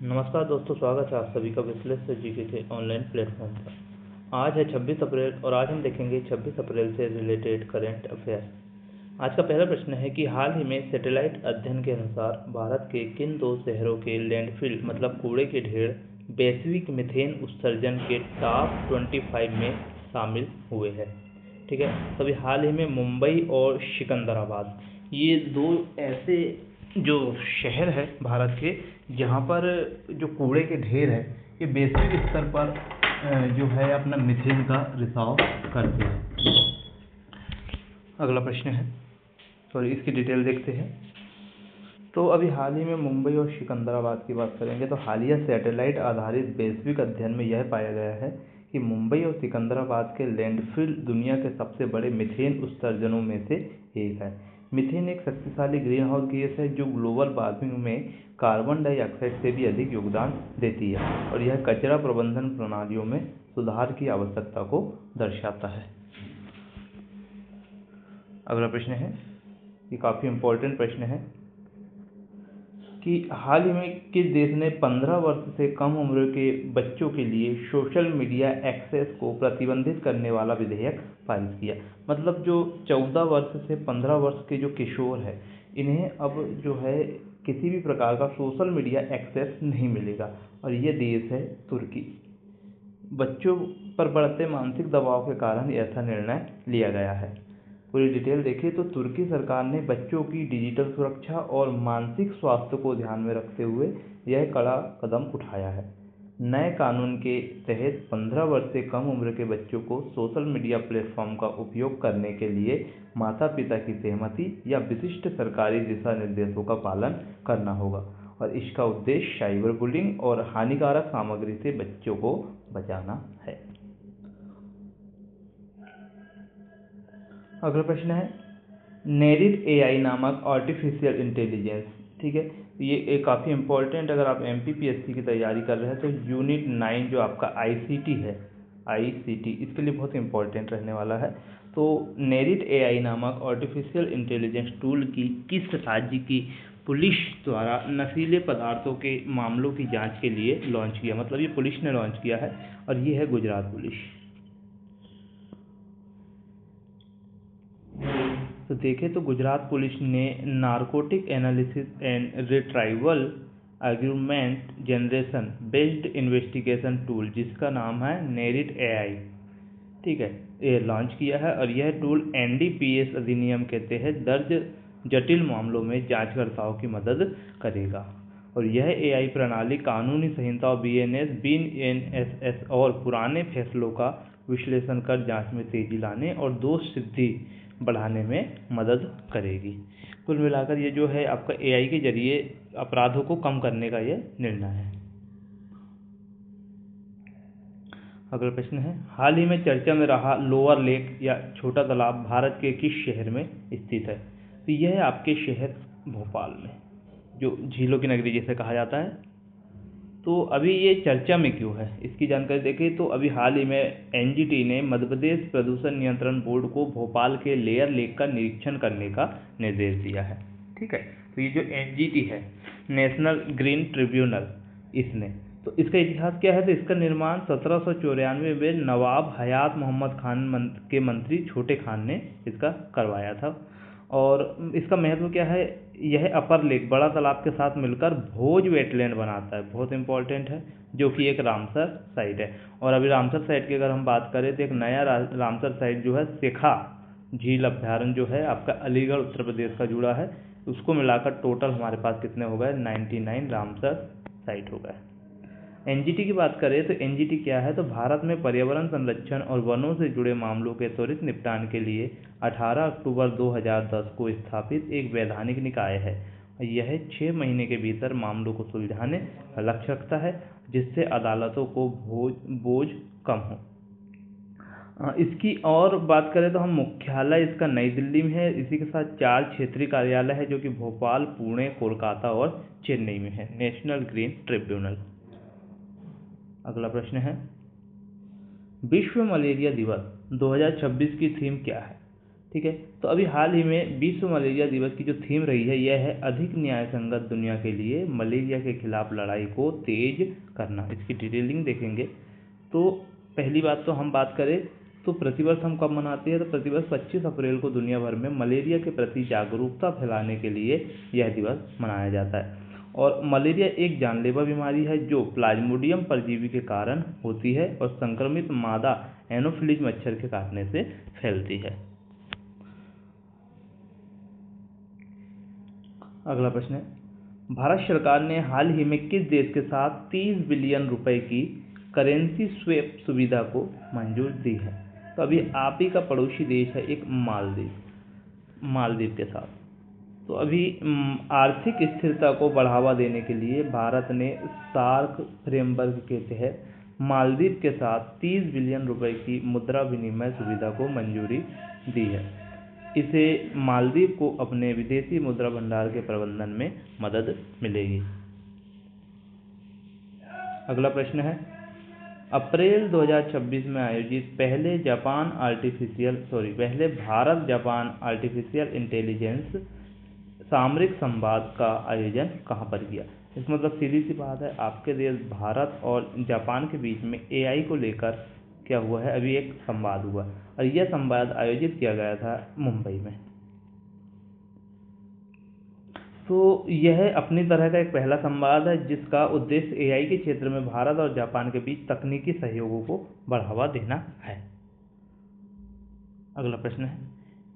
नमस्कार दोस्तों, स्वागत है आप सभी का विश्लेषण जीके के ऑनलाइन प्लेटफॉर्म पर। आज है 26 अप्रैल और आज हम देखेंगे 26 अप्रैल से रिलेटेड करंट अफेयर। आज का पहला प्रश्न है कि हाल ही में सैटेलाइट अध्ययन के अनुसार भारत के किन दो शहरों के लैंडफिल मतलब कूड़े के ढेर वैश्विक मीथेन उत्सर्जन के टॉप 25 में शामिल हुए हैं। ठीक है, तभी हाल ही में मुंबई और सिकंदराबाद ये दो ऐसे जो शहर है भारत के जहाँ पर जो कूड़े के ढेर है ये वैश्विक स्तर पर जो है अपना मीथेन का रिसाव करते हैं। अगला प्रश्न है और इसकी डिटेल देखते हैं। तो अभी हाल ही में मुंबई और सिकंदराबाद की बात करेंगे तो हालिया सैटेलाइट आधारित वैश्विक अध्ययन में यह पाया गया है कि मुंबई और सिकंदराबाद के लैंडफिल दुनिया के सबसे बड़े मीथेन उत्सर्जनों में से एक है। मीथेन एक शक्तिशाली ग्रीन हाउस गैस है जो ग्लोबल वार्मिंग में कार्बन डाइऑक्साइड से भी अधिक योगदान देती है और यह कचरा प्रबंधन प्रणालियों में सुधार की आवश्यकता को दर्शाता है। अगला प्रश्न है, ये काफ़ी इम्पोर्टेंट प्रश्न है कि हाल ही में किस देश ने 15 वर्ष से कम उम्र के बच्चों के लिए सोशल मीडिया एक्सेस को प्रतिबंधित करने वाला विधेयक पारित किया। मतलब जो 14 वर्ष से 15 वर्ष के जो किशोर है इन्हें अब जो है किसी भी प्रकार का सोशल मीडिया एक्सेस नहीं मिलेगा और ये देश है तुर्की। बच्चों पर बढ़ते मानसिक दबाव के कारण ऐसा निर्णय लिया गया है। पूरी डिटेल देखिए तो तुर्की सरकार ने बच्चों की डिजिटल सुरक्षा और मानसिक स्वास्थ्य को ध्यान में रखते हुए यह कड़ा कदम उठाया है। नए कानून के तहत 15 वर्ष से कम उम्र के बच्चों को सोशल मीडिया प्लेटफॉर्म का उपयोग करने के लिए माता पिता की सहमति या विशिष्ट सरकारी दिशा निर्देशों का पालन करना होगा और इसका उद्देश्य साइबर बुलिंग और हानिकारक सामग्री से बच्चों को बचाना है। अगला प्रश्न है, नेरिड एआई नामक आर्टिफिशियल इंटेलिजेंस। ठीक है, ये काफ़ी इम्पोर्टेंट, अगर आप एमपीपीएससी की तैयारी कर रहे हैं तो यूनिट 9 जो आपका आईसीटी है, आईसीटी इसके लिए बहुत इम्पोर्टेंट रहने वाला है। तो नेरिड एआई नामक आर्टिफिशियल इंटेलिजेंस टूल की किस राज्य की पुलिस द्वारा नशीले पदार्थों के मामलों की जांच के लिए लॉन्च किया। मतलब ये पुलिस ने लॉन्च किया है और ये है गुजरात पुलिस। तो देखें तो गुजरात पुलिस ने narcotic analysis and retrieval argument generation based investigation tool जिसका नाम है नेरिड एआई, ठीक है, ये लॉन्च किया है और यह टूल एनडीपीएस अधिनियम के तहत दर्ज जटिल मामलों में जांचकर्ताओं की मदद करेगा और यह एआई प्रणाली कानूनी संहिताओं बीएनएस, बीएनएसएस और पुराने फैसलों का विश्लेषण कर जांच में तेजी लाने और दोष सिद्धि बढ़ाने में मदद करेगी। कुल मिलाकर ये जो है आपका एआई के जरिए अपराधों को कम करने का ये निर्णय है। अगला प्रश्न है, हाल ही में चर्चा में रहा लोअर लेक या छोटा तालाब भारत के किस शहर में स्थित है। तो यह है आपके शहर भोपाल में, जो झीलों की नगरी जिसे कहा जाता है। तो अभी ये चर्चा में क्यों है इसकी जानकारी देखें तो अभी हाल ही में एनजीटी ने मध्य प्रदेश प्रदूषण नियंत्रण बोर्ड को भोपाल के लेयर लेक का निरीक्षण करने का निर्देश दिया है। ठीक है, तो ये जो एनजीटी है, नेशनल ग्रीन ट्रिब्यूनल, इसने तो इसका इतिहास क्या है। तो इसका निर्माण 1794 में नवाब हयात मोहम्मद खान के मंत्री छोटे खान ने इसका करवाया था और इसका महत्व क्या है, यह अपर लेक बड़ा तालाब के साथ मिलकर भोज वेटलैंड बनाता है, बहुत इंपॉर्टेंट है, जो कि एक रामसर साइट है। और अभी रामसर साइट की अगर हम बात करें तो एक नया रामसर साइट जो है शेखा झील अभ्यारण्य जो है आपका अलीगढ़ उत्तर प्रदेश का जुड़ा है, उसको मिलाकर टोटल हमारे पास कितने हो गए, 99 रामसर साइट हो गए। एनजीटी की बात करें तो एनजीटी क्या है, तो भारत में पर्यावरण संरक्षण और वनों से जुड़े मामलों के त्वरित निपटान के लिए 18 अक्टूबर 2010 को स्थापित एक वैधानिक निकाय है। यह 6 महीने के भीतर मामलों को सुलझाने का लक्ष्य रखता है जिससे अदालतों को बोझ कम हो। इसकी और बात करें तो हम मुख्यालय इसका नई दिल्ली में है, इसी के साथ 4 क्षेत्रीय कार्यालय है जो कि भोपाल, पुणे, कोलकाता और चेन्नई में है। National green tribunal. अगला प्रश्न है, विश्व मलेरिया दिवस 2026 की थीम क्या है। ठीक है। तो अभी हाल ही में विश्व मलेरिया दिवस की जो थीम रही है यह है अधिक न्याय संगत दुनिया के लिए मलेरिया के खिलाफ लड़ाई को तेज करना। इसकी डिटेलिंग देखेंगे तो पहली बात तो हम बात करें तो प्रतिवर्ष हम कब मनाते हैं, तो प्रतिवर्ष 25 अप्रैल को दुनिया भर में मलेरिया के प्रति जागरूकता फैलाने के लिए यह दिवस मनाया जाता है। और मलेरिया एक जानलेवा बीमारी है जो प्लाज्मोडियम परजीवी के कारण होती है और संक्रमित मादा एनोफिलीज मच्छर के काटने से फैलती है। अगला प्रश्न है, भारत सरकार ने हाल ही में किस देश के साथ 30 बिलियन रुपए की करेंसी स्वैप सुविधा को मंजूरी दी है? तो अभी आप ही का पड़ोसी देश है एक मालदीव के साथ। तो अभी आर्थिक स्थिरता को बढ़ावा देने के लिए भारत ने सार्क फ्रेमवर्क के तहत मालदीव के साथ 30 बिलियन रुपए की मुद्रा विनिमय सुविधा को मंजूरी दी है। इसे मालदीव को अपने विदेशी मुद्रा भंडार के प्रबंधन में मदद मिलेगी। अगला प्रश्न है, अप्रैल 2026 में आयोजित पहले भारत जापान आर्टिफिशियल इंटेलिजेंस सामरिक संवाद का आयोजन कहाँ पर किया? इस मतलब सीधी सी बात है, आपके देश भारत और जापान के बीच में एआई को लेकर क्या हुआ है, अभी एक संवाद हुआ और यह संवाद आयोजित किया गया था मुंबई में। तो यह अपनी तरह का एक पहला संवाद है जिसका उद्देश्य एआई के क्षेत्र में भारत और जापान के बीच तकनीकी सहयोगों को बढ़ावा देना है। अगला प्रश्न है,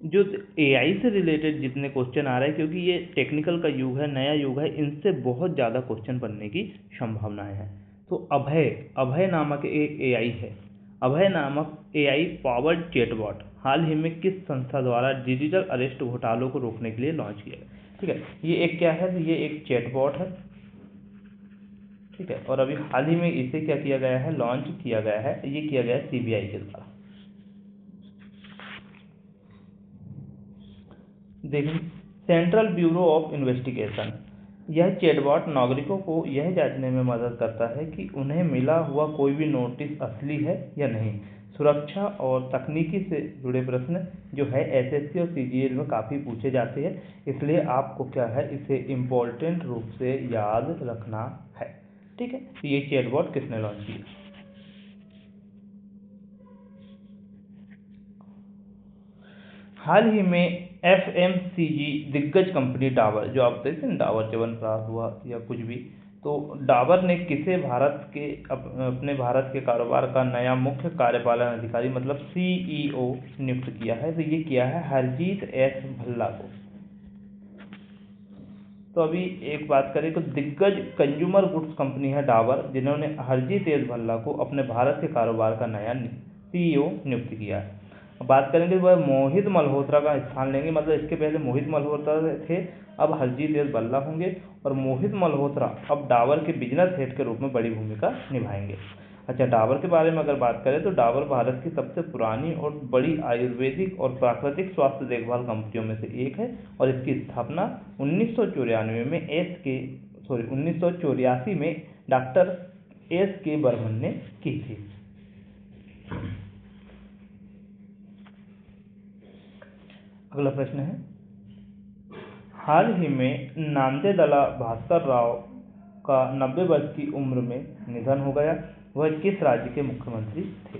जो एआई से रिलेटेड जितने क्वेश्चन आ रहे हैं, क्योंकि ये टेक्निकल का युग है, नया युग है, इनसे बहुत ज़्यादा क्वेश्चन बनने की संभावनाएं हैं। तो अभय नामक एक एआई है। अभय नामक एआई पावर्ड चैटबॉट हाल ही में किस संस्था द्वारा डिजिटल अरेस्ट घोटालों को रोकने के लिए लॉन्च किया गया? ठीक है, ये एक क्या है, तो ये एक चैटबॉट है। ठीक है, और अभी हाल ही में इसे क्या किया गया है, लॉन्च किया गया है। ये किया गया है सीबीआई के द्वारा। देखिए, सेंट्रल ब्यूरो ऑफ इन्वेस्टिगेशन, यह चैटबॉट नागरिकों को यह जांचने में मदद करता है कि उन्हें मिला हुआ कोई भी नोटिस असली है या नहीं। सुरक्षा और तकनीकी से जुड़े प्रश्न जो है एसएससी और सीजीएल में काफ़ी पूछे जाते हैं, इसलिए आपको क्या है, इसे इम्पोर्टेंट रूप से याद रखना है। ठीक है, तो ये चैटबॉट किसने लॉन्च किया? हाल ही में एफएमसीजी दिग्गज कंपनी डाबर, जो आप देखते हैं डाबर च्यवनप्राश हुआ या कुछ भी, तो डाबर ने किसे अपने भारत के कारोबार का नया मुख्य कार्यपालन अधिकारी मतलब सीईओ नियुक्त किया है? तो ये किया है हरजीत एस भल्ला को। तो अभी एक बात करें तो दिग्गज कंज्यूमर गुड्स कंपनी है डाबर, जिन्होंने हरजीत एस भल्ला को अपने भारत के कारोबार का नया सीईओ नियुक्त किया है। बात करेंगे वह मोहित मल्होत्रा का स्थान लेंगे, मतलब इसके पहले मोहित मल्होत्रा थे, अब हरजीत एस भल्ला होंगे और मोहित मल्होत्रा अब डाबर के बिजनेस हेड के रूप में बड़ी भूमिका निभाएंगे। अच्छा, डाबर के बारे में अगर बात करें तो डाबर भारत की सबसे पुरानी और बड़ी आयुर्वेदिक और प्राकृतिक स्वास्थ्य देखभाल कंपनियों में से एक है और इसकी स्थापना 1984 में डॉक्टर एस.के. बर्मन ने की थी। अगला प्रश्न है, हाल ही में नांदेदला भास्कर राव का 90 वर्ष की उम्र में निधन हो गया। वह किस राज्य के मुख्यमंत्री थे?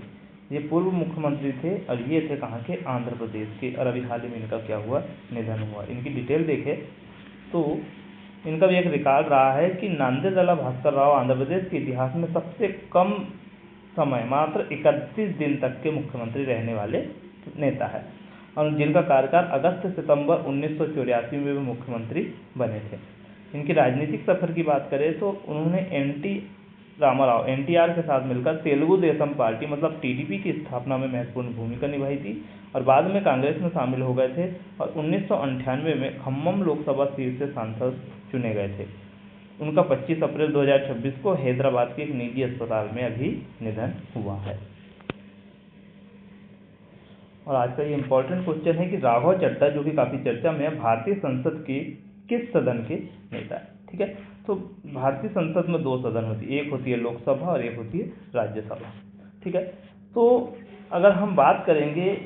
ये पूर्व मुख्यमंत्री थे और ये थे कहाँ के? आंध्र प्रदेश के। और अभी हाल ही में इनका क्या हुआ? निधन हुआ। इनकी डिटेल देखें तो इनका भी एक रिकॉर्ड रहा है कि नांदेदला भास्कर राव आंध्र प्रदेश के इतिहास में सबसे कम समय मात्र 31 दिन तक के मुख्यमंत्री रहने वाले नेता है और जिनका कार्यकाल अगस्त से सितंबर 1984 में भी मुख्यमंत्री बने थे। इनकी राजनीतिक सफर की बात करें तो उन्होंने एनटीआर के साथ मिलकर तेलुगु देशम पार्टी मतलब टीडीपी की स्थापना में महत्वपूर्ण भूमिका निभाई थी और बाद में कांग्रेस में शामिल हो गए थे और 1998 में खम्मम लोकसभा सीट से सांसद चुने गए थे। उनका 25 अप्रैल 2026 को हैदराबाद के एक निजी अस्पताल में अभी निधन हुआ है। और आज का ये इम्पोर्टेंट क्वेश्चन है कि राघव चड्ढा, जो कि काफ़ी चर्चा में है, भारतीय संसद के किस सदन के नेता है? ठीक है, तो भारतीय संसद में 2 सदन होती है, एक होती है लोकसभा और एक होती है राज्यसभा। ठीक है, तो अगर हम बात करेंगे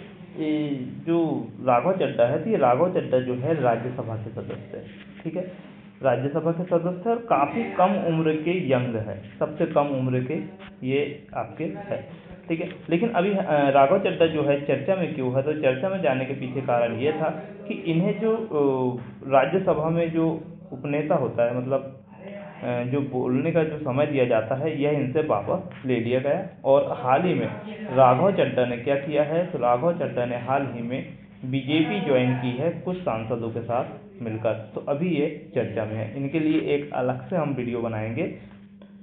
जो राघव चड्ढा है, तो ये राघव चड्ढा जो है राज्यसभा के सदस्य है, ठीक है, राज्यसभा के सदस्य और काफ़ी कम उम्र के यंग है, सबसे कम उम्र के ये आपके है, ठीक है। लेकिन अभी राघव चड्ढा जो है चर्चा में क्यों है, तो चर्चा में जाने के पीछे कारण ये था कि इन्हें जो राज्यसभा में जो उपनेता होता है, मतलब जो बोलने का जो समय दिया जाता है, यह इनसे वापस ले लिया गया। और हाल ही में राघव चड्ढा ने क्या किया है, तो राघव चड्ढा ने हाल ही में बीजेपी ज्वाइन की है कुछ सांसदों के साथ मिलकर, तो अभी ये चर्चा में है। इनके लिए एक अलग से हम वीडियो बनाएंगे,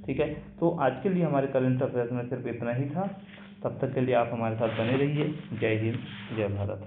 ठीक है। तो आज के लिए हमारे करंट अफेयर्स में सिर्फ इतना ही था। तब तक के लिए आप हमारे साथ बने रहिए। जय हिंद, जय भारत।